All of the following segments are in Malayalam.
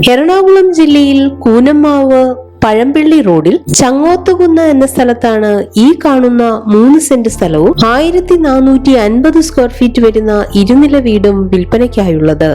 എറണാകുളം ജില്ലയിൽ കൂനമ്മാവ് പഴമ്പിള്ളി റോഡിൽ ചങ്ങോത്തുകുന്ന് എന്ന സ്ഥലത്താണ് ഈ കാണുന്ന 3 സെന്റ് സ്ഥലവും 1450 സ്ക്വയർ ഫീറ്റ് വരുന്ന ഇരുനില വീടും വിൽപ്പനയ്ക്കായുള്ളത്.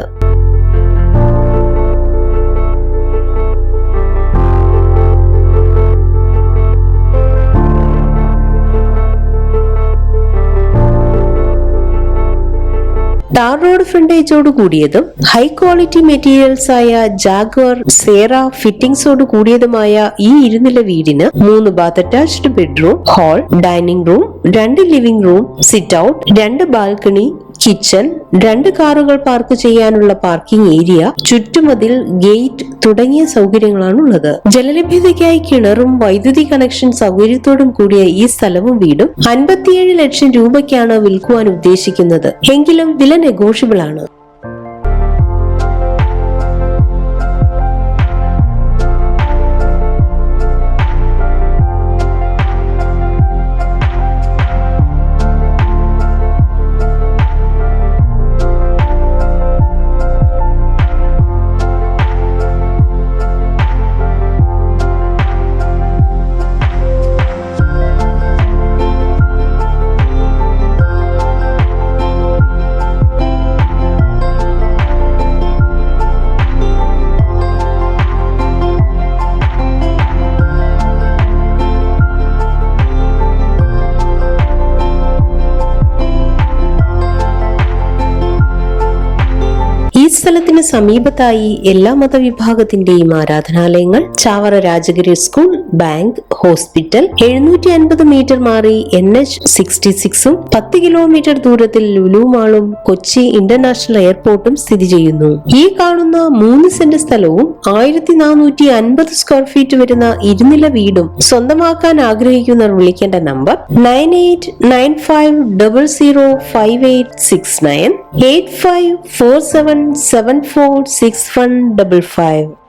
ടാർ റോഡ് ഫ്രണ്ടേജോട് കൂടിയതും ഹൈ ക്വാളിറ്റി മെറ്റീരിയൽസ് ആയ ജാഗ്വർ സേറ ഫിറ്റിംഗ്സോട് കൂടിയതുമായ ഈ ഇരുനില വീടിന് 3 bath attached bedroom, hall, dining room, 2 living room, sit out, 2 balcony, kitchen, 2 കാറുകൾ പാർക്ക് ചെയ്യാനുള്ള പാർക്കിംഗ് ഏരിയ, ചുറ്റുമതിൽ, ഗേറ്റ് തുടങ്ങിയ സൗകര്യങ്ങളാണുള്ളത്. ജലലഭ്യതയ്ക്കായി കിണറും വൈദ്യുതി കണക്ഷൻ സൗകര്യത്തോടും കൂടിയ ഈ സ്ഥലവും വീടും 57 ലക്ഷം രൂപയ്ക്കാണ് വിൽക്കുവാൻ ഉദ്ദേശിക്കുന്നത്. എങ്കിലും വില നെഗോഷ്യബിൾ ആണ്. ഈ സ്ഥലത്തിന് സമീപത്തായി എല്ലാ മതവിഭാഗത്തിന്റെയും ആരാധനാലയങ്ങൾ, Chavara Rajagiri school, bank, hospital, 750 metre മാറി NH66ഉം 10 കിലോമീറ്റർ ദൂരത്തിൽ ലുലു മാളും കൊച്ചി ഇന്റർനാഷണൽ എയർപോർട്ടും സ്ഥിതി ചെയ്യുന്നു. ഈ കാണുന്ന 3 സെന്റ് സ്ഥലവും 1450 സ്ക്വയർ ഫീറ്റ് വരുന്ന ഇരുനില വീടും സ്വന്തമാക്കാൻ ആഗ്രഹിക്കുന്നവർ വിളിക്കേണ്ട നമ്പർ 9895005869 8547746155.